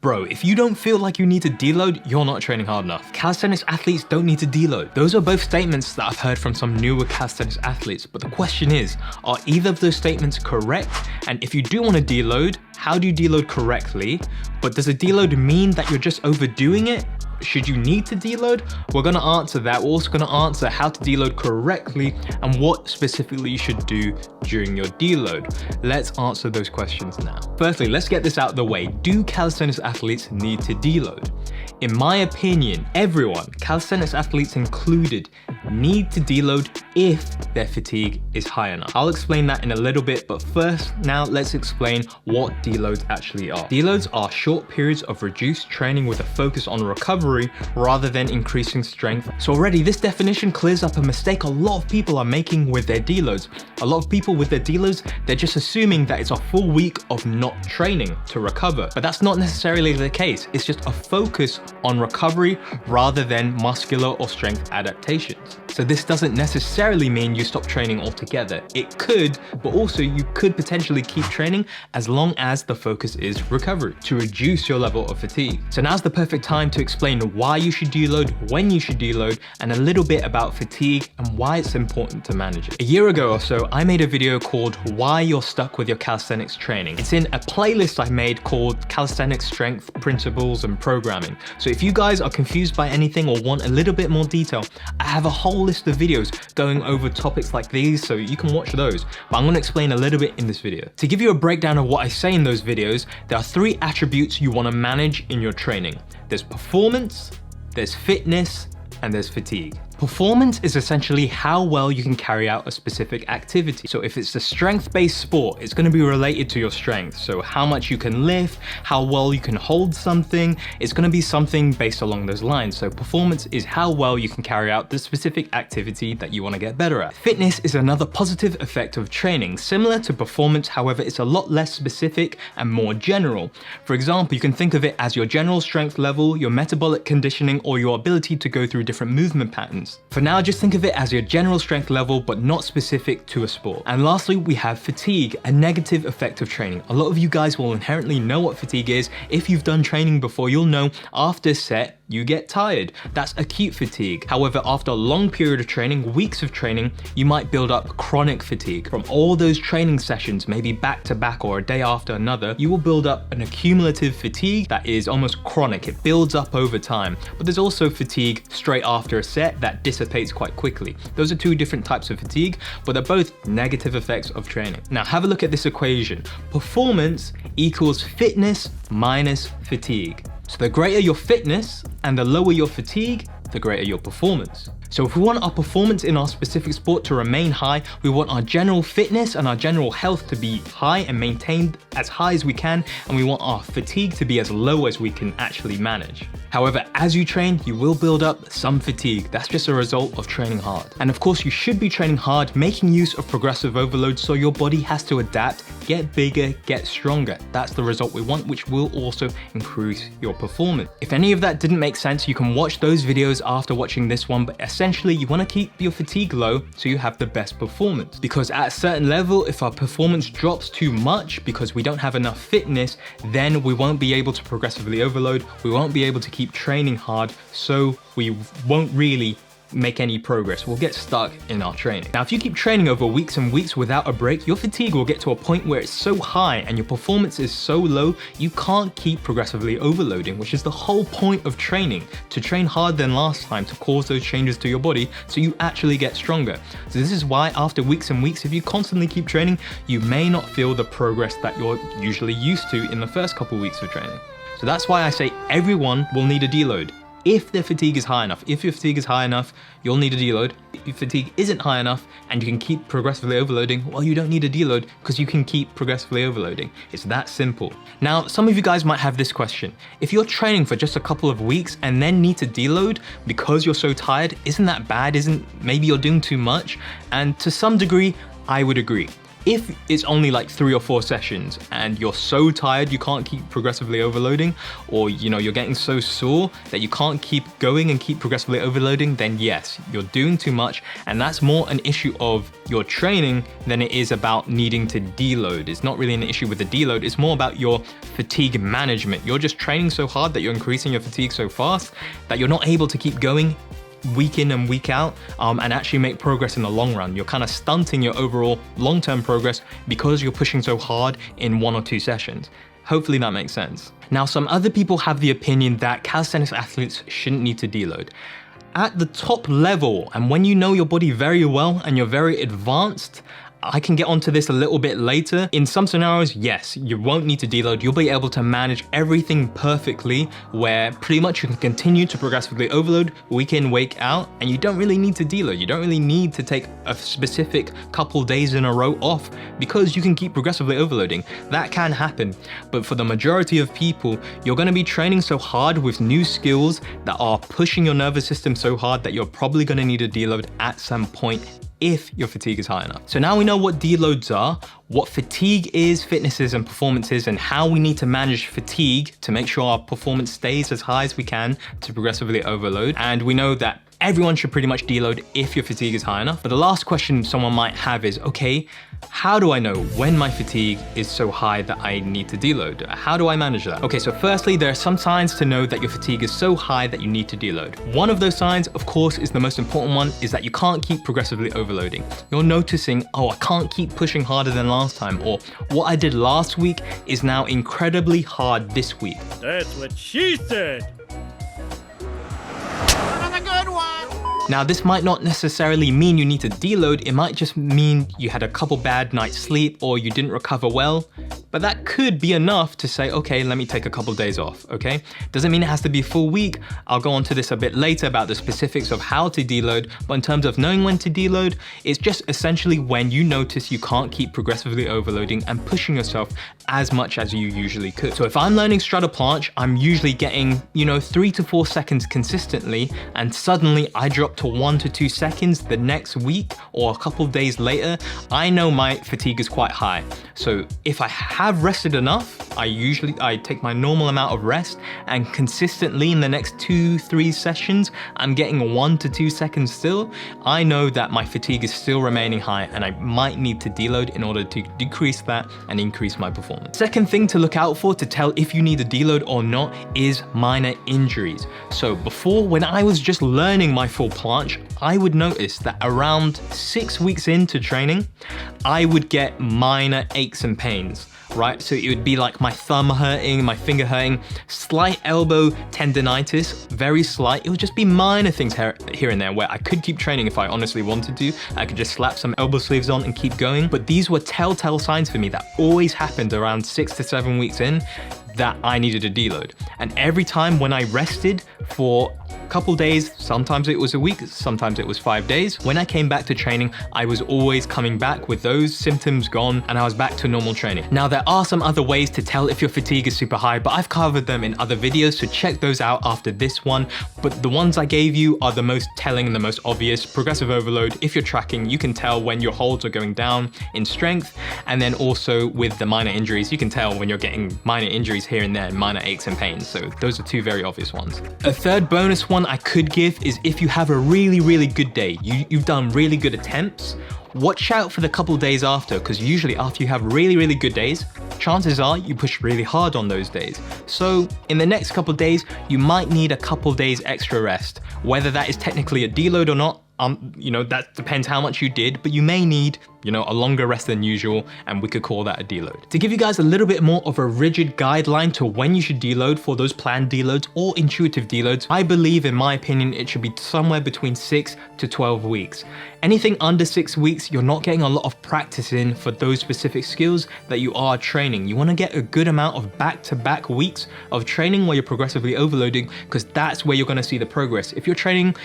Bro, if you don't feel like you need to deload, you're not training hard enough. Calisthenics athletes don't need to deload. Those are both statements that I've heard from some newer calisthenics athletes, but the question is, are either of those statements correct? And if you do want to deload, how do you deload correctly? But does a deload mean that you're just overdoing it? Should you need to deload? We're going to answer that. We're also going to answer how to deload correctly and what specifically you should do during your deload. Let's answer those questions now. Firstly, let's get this out of the way. Do calisthenics athletes need to deload? In my opinion, everyone, calisthenics athletes included, need to deload if their fatigue is high enough. I'll explain that in a little bit, but first, now let's explain what deloads actually are. Deloads are short periods of reduced training with a focus on recovery rather than increasing strength. So already this definition clears up a mistake a lot of people are making with their deloads. A lot of people with their deloads, they're just assuming that it's a full week of not training to recover, but that's not necessarily the case. It's just a focus on recovery rather than muscular or strength adaptations. So this doesn't necessarily mean you stop training altogether. It could, but also you could potentially keep training as long as the focus is recovery to reduce your level of fatigue. So now's the perfect time to explain why you should deload, when you should deload, and a little bit about fatigue and why it's important to manage it. A year ago or so, I made a video called Why You're Stuck with Your Calisthenics Training. It's in a playlist I made called Calisthenics Strength Principles and Programming. So if you guys are confused by anything or want a little bit more detail, I have a whole list of videos going over topics like these, so you can watch those. But I'm going to explain a little bit in this video. To give you a breakdown of what I say in those videos, there are 3 attributes you want to manage in your training. There's performance, there's fitness, and there's fatigue. Performance is essentially how well you can carry out a specific activity. So if it's a strength-based sport, it's going to be related to your strength. So how much you can lift, how well you can hold something, it's going to be something based along those lines. So performance is how well you can carry out the specific activity that you want to get better at. Fitness is another positive effect of training, similar to performance, however, it's a lot less specific and more general. For example, you can think of it as your general strength level, your metabolic conditioning, or your ability to go through different movement patterns. For now, just think of it as your general strength level, but not specific to a sport. And lastly, we have fatigue, a negative effect of training. A lot of you guys will inherently know what fatigue is. If you've done training before, you'll know after a set, you get tired. That's acute fatigue. However, after a long period of training, weeks of training, you might build up chronic fatigue. From all those training sessions, maybe back to back or a day after another, you will build up an accumulative fatigue that is almost chronic. It builds up over time. But there's also fatigue straight after a set that dissipates quite quickly. Those are 2 different types of fatigue, but they're both negative effects of training. Now have a look at this equation. Performance equals fitness minus fatigue. So the greater your fitness and the lower your fatigue, the greater your performance. So if we want our performance in our specific sport to remain high, we want our general fitness and our general health to be high and maintained as high as we can, and we want our fatigue to be as low as we can actually manage. However, as you train, you will build up some fatigue. That's just a result of training hard. And of course, you should be training hard, making use of progressive overload so your body has to adapt, get bigger, get stronger. That's the result we want, which will also increase your performance. If any of that didn't make sense, you can watch those videos after watching this one, but essentially you want to keep your fatigue low so you have the best performance. Because at a certain level, if our performance drops too much because we don't have enough fitness, then we won't be able to progressively overload, we won't be able to keep training hard, so we won't really make any progress. We'll get stuck in our training. Now, if you keep training over weeks and weeks without a break, your fatigue will get to a point where it's so high and your performance is so low, you can't keep progressively overloading, which is the whole point of training, to train harder than last time, to cause those changes to your body so you actually get stronger. So this is why after weeks and weeks, if you constantly keep training, you may not feel the progress that you're usually used to in the first couple weeks of training. So that's why I say everyone will need a deload. If their fatigue is high enough, if your fatigue is high enough, you'll need a deload. If your fatigue isn't high enough and you can keep progressively overloading, well, you don't need a deload because you can keep progressively overloading. It's that simple. Now, some of you guys might have this question. If you're training for just a couple of weeks and then need to deload because you're so tired, isn't that bad? Maybe you're doing too much? And to some degree, I would agree. If it's only like 3 or 4 sessions and you're so tired you can't keep progressively overloading, or you're getting so sore that you can't keep going and keep progressively overloading, then yes, you're doing too much, and that's more an issue of your training than it is about needing to deload. It's not really an issue with the deload, it's more about your fatigue management. You're just training so hard that you're increasing your fatigue so fast that you're not able to keep going week in and week out and actually make progress in the long run. You're kind of stunting your overall long-term progress because you're pushing so hard in 1 or 2 sessions. Hopefully that makes sense. Now, some other people have the opinion that calisthenics athletes shouldn't need to deload. At the top level, and when you know your body very well and you're very advanced, I can get onto this a little bit later. In some scenarios, yes, you won't need to deload. You'll be able to manage everything perfectly, where pretty much you can continue to progressively overload week in, week out, and you don't really need to deload. You don't really need to take a specific couple days in a row off because you can keep progressively overloading. That can happen. But for the majority of people, you're going to be training so hard with new skills that are pushing your nervous system so hard that you're probably going to need a deload at some point if your fatigue is high enough. So now we know what deloads are, what fatigue is, fitness is, and performance is, and how we need to manage fatigue to make sure our performance stays as high as we can to progressively overload. And we know that everyone should pretty much deload if your fatigue is high enough. But the last question someone might have is, okay, how do I know when my fatigue is so high that I need to deload? How do I manage that? Okay, so firstly, there are some signs to know that your fatigue is so high that you need to deload. One of those signs, of course, is the most important one, is that you can't keep progressively overloading. You're noticing, oh, I can't keep pushing harder than last time, or what I did last week is now incredibly hard this week. That's what she said. Now, this might not necessarily mean you need to deload, it might just mean you had a couple bad nights sleep or you didn't recover well, but that could be enough to say, okay, let me take a couple days off, okay? Doesn't mean it has to be a full week. I'll go on to this a bit later about the specifics of how to deload, but in terms of knowing when to deload, it's just essentially when you notice you can't keep progressively overloading and pushing yourself as much as you usually could. So if I'm learning straddle planche, I'm usually getting, 3 to 4 seconds consistently, and suddenly I drop to 1 to 2 seconds the next week or a couple of days later, I know my fatigue is quite high. So if I have rested enough, I take my normal amount of rest, and consistently in the next 2-3 sessions, I'm getting 1 to 2 seconds still, I know that my fatigue is still remaining high and I might need to deload in order to decrease that and increase my performance. Second thing to look out for to tell if you need a deload or not is minor injuries. So before, when I was just learning my full planche, I would notice that around 6 weeks into training, I would get minor aches and pains, right? So it would be like my thumb hurting, my finger hurting, slight elbow tendinitis, very slight. It would just be minor things here and there where I could keep training if I honestly wanted to. I could just slap some elbow sleeves on and keep going. But these were telltale signs for me that always happened around 6 to 7 weeks in that I needed a deload. And every time when I rested for a couple days, sometimes it was a week, sometimes it was 5 days, when I came back to training, I was always coming back with those symptoms gone and I was back to normal training. Now, there are some other ways to tell if your fatigue is super high, but I've covered them in other videos, so check those out after this one. But the ones I gave you are the most telling and the most obvious. Progressive overload, if you're tracking, you can tell when your holds are going down in strength. And then also with the minor injuries, you can tell when you're getting minor injuries here and there, minor aches and pains. So those are 2 very obvious ones. A third bonus one I could give is if you have a really, really good day, you've done really good attempts, watch out for the couple days after, because usually after you have really, really good days, chances are you push really hard on those days. So in the next couple days, you might need a couple days extra rest. Whether that is technically a deload or not, that depends how much you did, but you may need, a longer rest than usual, and we could call that a deload. To give you guys a little bit more of a rigid guideline to when you should deload for those planned deloads or intuitive deloads, I believe, in my opinion, it should be somewhere between 6 to 12 weeks. Anything under 6 weeks, you're not getting a lot of practice in for those specific skills that you are training. You want to get a good amount of back-to-back weeks of training where you're progressively overloading, because that's where you're going to see the progress. If you're training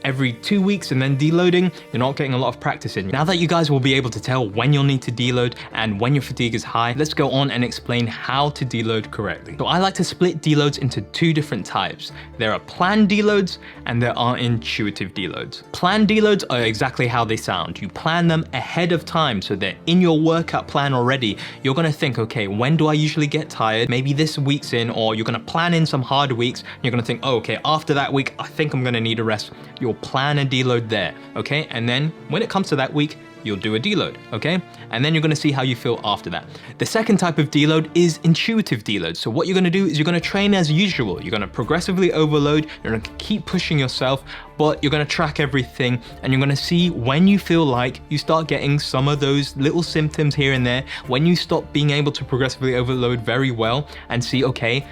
every 2 weeks and then deloading, you're not getting a lot of practice in. Now that you guys will be able to tell when you'll need to deload and when your fatigue is high, let's go on and explain how to deload correctly. So I like to split deloads into 2 different types. There are planned deloads and there are intuitive deloads. Planned deloads are exactly how they sound. You plan them ahead of time, so they're in your workout plan already. You're gonna think, okay, when do I usually get tired? Maybe this week's in, or you're gonna plan in some hard weeks. And you're gonna think, oh, okay, after that week, I think I'm gonna need a rest. You'll plan a deload there, okay? And then when it comes to that week, you'll do a deload, okay? And then you're gonna see how you feel after that. The second type of deload is intuitive deload. So what you're gonna do is you're gonna train as usual. You're gonna progressively overload, you're gonna keep pushing yourself, but you're gonna track everything and you're gonna see when you feel like you start getting some of those little symptoms here and there, when you stop being able to progressively overload very well and see, okay,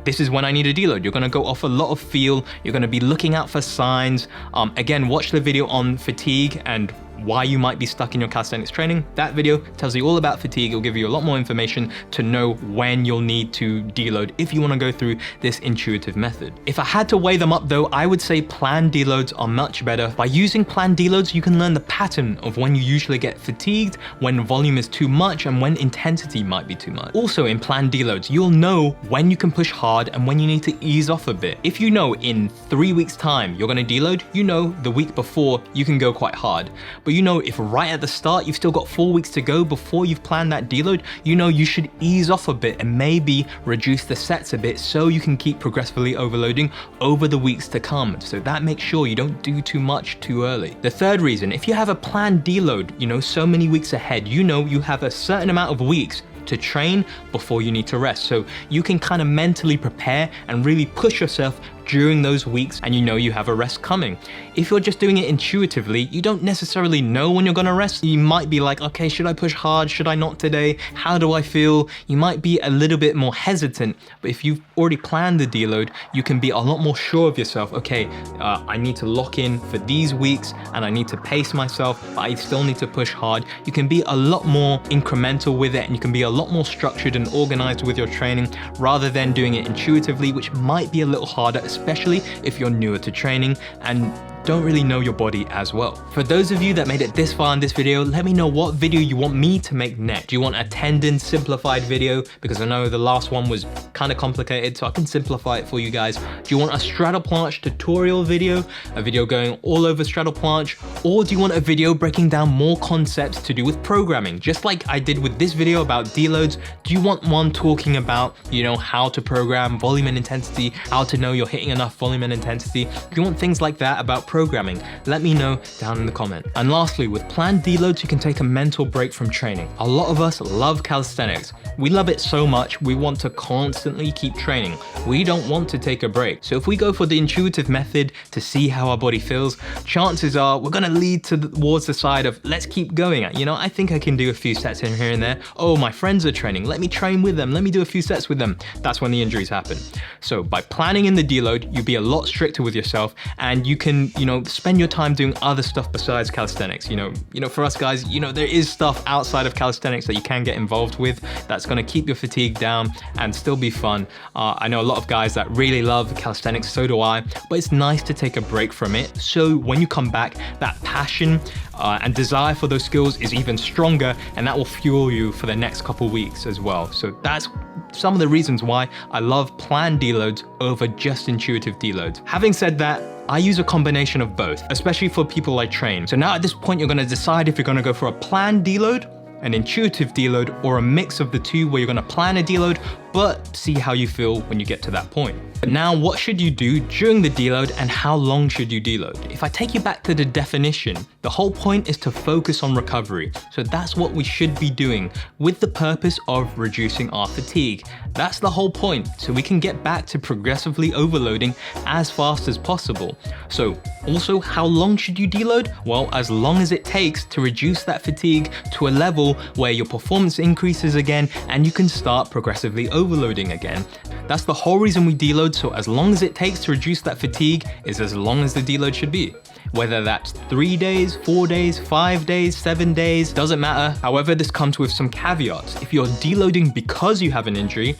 this is when I need a deload. You're gonna go off a lot of feel. You're gonna be looking out for signs. Again, watch the video on fatigue and why you might be stuck in your calisthenics training. That video tells you all about fatigue. It'll give you a lot more information to know when you'll need to deload if you want to go through this intuitive method. If I had to weigh them up though, I would say planned deloads are much better. By using planned deloads, you can learn the pattern of when you usually get fatigued, when volume is too much, and when intensity might be too much. Also in planned deloads, you'll know when you can push hard and when you need to ease off a bit. If you know in 3 weeks time you're going to deload, you know the week before you can go quite hard. But you know if right at the start you've still got 4 weeks to go before you've planned that deload, you know you should ease off a bit and maybe reduce the sets a bit so you can keep progressively overloading over the weeks to come. So that makes sure you don't do too much too early. The third reason, if you have a planned deload, you know, so many weeks ahead, you know you have a certain amount of weeks to train before you need to rest. So you can kind of mentally prepare and really push yourself during those weeks and you know you have a rest coming. If you're just doing it intuitively, you don't necessarily know when you're gonna rest. You might be like, okay, should I push hard? Should I not today? How do I feel? You might be a little bit more hesitant, but if you've already planned the deload, you can be a lot more sure of yourself. Okay, I need to lock in for these weeks and I need to pace myself, but I still need to push hard. You can be a lot more incremental with it and you can be a lot more structured and organized with your training rather than doing it intuitively, which might be a little harder, especially if you're newer to training and don't really know your body as well. For those of you that made it this far in this video, let me know what video you want me to make next. Do you want a tendon simplified video? Because I know the last one was kind of complicated, so I can simplify it for you guys. Do you want a straddle planche tutorial video? A video going all over straddle planche? Or do you want a video breaking down more concepts to do with programming? Just like I did with this video about deloads, do you want one talking about, you know, how to program volume and intensity, how to know you're hitting enough volume and intensity? Do you want things like that about programming? Let me know down in the comment. And lastly, with planned deloads, you can take a mental break from training. A lot of us love calisthenics. We love it so much, we want to constantly keep training. We don't want to take a break. So if we go for the intuitive method to see how our body feels, chances are we're gonna lead towards the side of, let's keep going. You know, I think I can do a few sets in here and there. Oh, my friends are training. Let me train with them. Let me do a few sets with them. That's when the injuries happen. So by planning in the deload, you'll be a lot stricter with yourself and you can, you know, spend your time doing other stuff besides calisthenics. You know, for us guys, you know, there is stuff outside of calisthenics that you can get involved with that's going to keep your fatigue down and still be fun. I know a lot of guys that really love calisthenics, so do I, but it's nice to take a break from it. So when you come back, that passion and desire for those skills is even stronger, and that will fuel you for the next couple weeks as well. So that's some of the reasons why I love planned deloads over just intuitive deloads. Having said that, I use a combination of both, especially for people I train. So now at this point, you're gonna decide if you're gonna go for a planned deload, an intuitive deload, or a mix of the two where you're gonna plan a deload, but see how you feel when you get to that point. But now, what should you do during the deload and how long should you deload? If I take you back to the definition, the whole point is to focus on recovery. So that's what we should be doing with the purpose of reducing our fatigue. That's the whole point, so we can get back to progressively overloading as fast as possible. So also, how long should you deload? Well, as long as it takes to reduce that fatigue to a level where your performance increases again and you can start progressively overloading again. That's the whole reason we deload, so as long as it takes to reduce that fatigue is as long as the deload should be. Whether that's 3 days, 4 days, 5 days, 7 days, doesn't matter. However, this comes with some caveats. If you're deloading because you have an injury,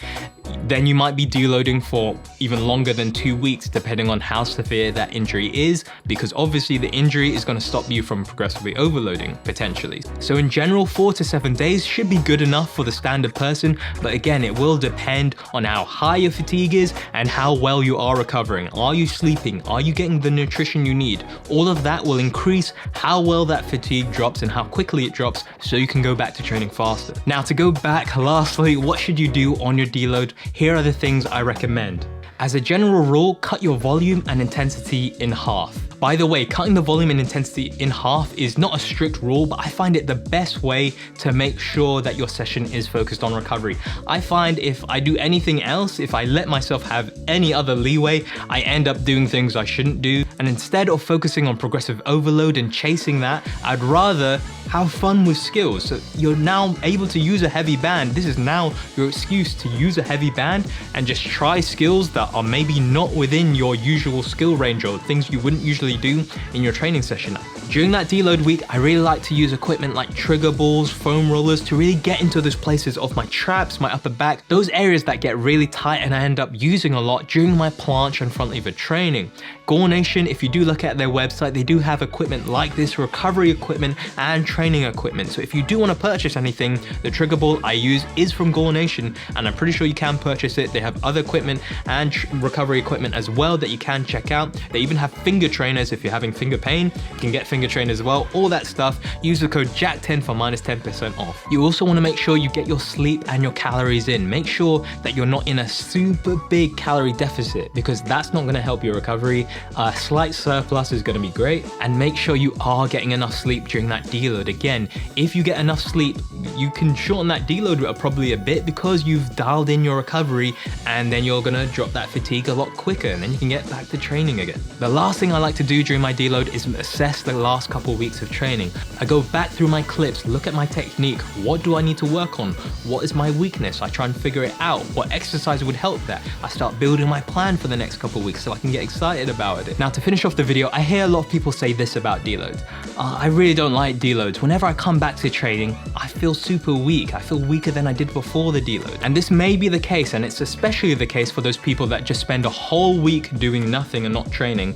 then you might be deloading for even longer than 2 weeks, depending on how severe that injury is, because obviously the injury is going to stop you from progressively overloading, potentially. So in general, 4 to 7 days should be good enough for the standard person, but again, it will depend on how high your fatigue is and how well you are recovering. Are you sleeping? Are you getting the nutrition you need? All of that will increase how well that fatigue drops and how quickly it drops, so you can go back to training faster. Now, to go back, lastly, what should you do on your deload? Here are the things I recommend. As a general rule, cut your volume and intensity in half. By the way, cutting the volume and intensity in half is not a strict rule, but I find it the best way to make sure that your session is focused on recovery. I find if I do anything else, if I let myself have any other leeway, I end up doing things I shouldn't do. And instead of focusing on progressive overload and chasing that, I'd rather have fun with skills. So you're now able to use a heavy band. This is now your excuse to use a heavy band and just try skills that are maybe not within your usual skill range or things you wouldn't usually do in your training session. During that deload week, I really like to use equipment like trigger balls, foam rollers to really get into those places of my traps, my upper back, those areas that get really tight and I end up using a lot during my planche and front lever training. Gore Nation, if you do look at their website, they do have equipment like this, recovery equipment and training equipment. So if you do want to purchase anything, the trigger ball I use is from Gore Nation and I'm pretty sure you can purchase it. They have other equipment and recovery equipment as well that you can check out. They even have finger trainers. If you're having finger pain, you can get finger trainers as well. All that stuff. Use the code JACK10 for minus 10% off. You also want to make sure you get your sleep and your calories in. Make sure that you're not in a super big calorie deficit, because that's not going to help your recovery. A slight surplus is going to be great, and make sure you are getting enough sleep during that deload. Again, if you get enough sleep, you can shorten that deload probably a bit because you've dialed in your recovery, and then you're going to drop that fatigue a lot quicker, and then you can get back to training again. The last thing I like to do during my deload is assess the last couple weeks of training. I go back through my clips, look at my technique. What do I need to work on? What is my weakness? I try and figure it out. What exercise would help that? I start building my plan for the next couple weeks so I can get excited about it. Now, to finish off the video, I hear a lot of people say this about deloads. I really don't like deloads. Whenever I come back to training, I feel super weak. I feel weaker than I did before the deload. And this may be the case, and it's especially the case for those people that just spend a whole week doing nothing and not training.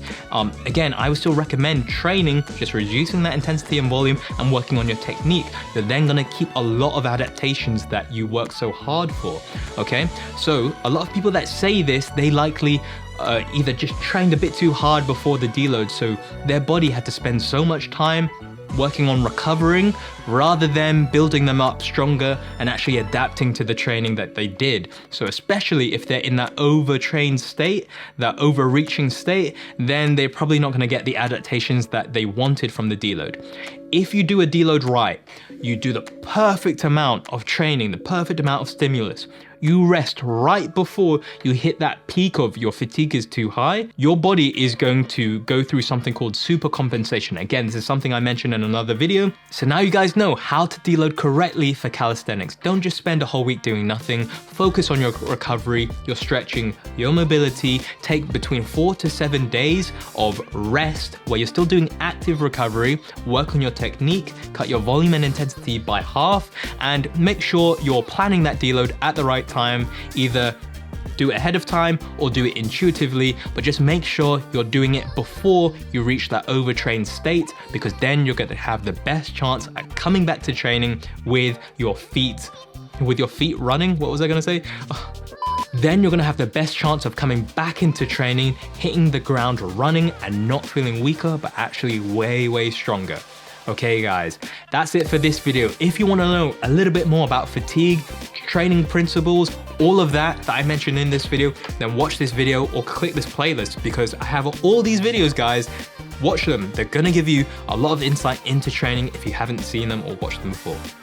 Again, I would still recommend training, just reducing that intensity and volume and working on your technique. You're then gonna keep a lot of adaptations that you work so hard for, okay? So a lot of people that say this, they likely either just trained a bit too hard before the deload, so their body had to spend so much time working on recovering rather than building them up stronger and actually adapting to the training that they did. So especially if they're in that overtrained state, that overreaching state, then they're probably not going to get the adaptations that they wanted from the deload. If you do a deload right, you do the perfect amount of training, the perfect amount of stimulus, you rest right before you hit that peak of your fatigue is too high, your body is going to go through something called super compensation. Again, this is something I mentioned in another video. So now you guys know how to deload correctly for calisthenics. Don't just spend a whole week doing nothing. Focus on your recovery, your stretching, your mobility. Take between 4 to 7 days of rest where you're still doing active recovery. Work on your technique, cut your volume and intensity by half, and make sure you're planning that deload at the right time. Either do it ahead of time or do it intuitively, but just make sure you're doing it before you reach that overtrained state, because then you're going to have the best chance at coming back to training with your feet running. What was I going to say? Then you're going to have the best chance of coming back into training, hitting the ground running and not feeling weaker, but actually way stronger. Okay guys, that's it for this video. If you want to know a little bit more about fatigue, training principles, all of that I mentioned in this video, then watch this video or click this playlist, because I have all these videos, guys. Watch them. They're going to give you a lot of insight into training if you haven't seen them or watched them before.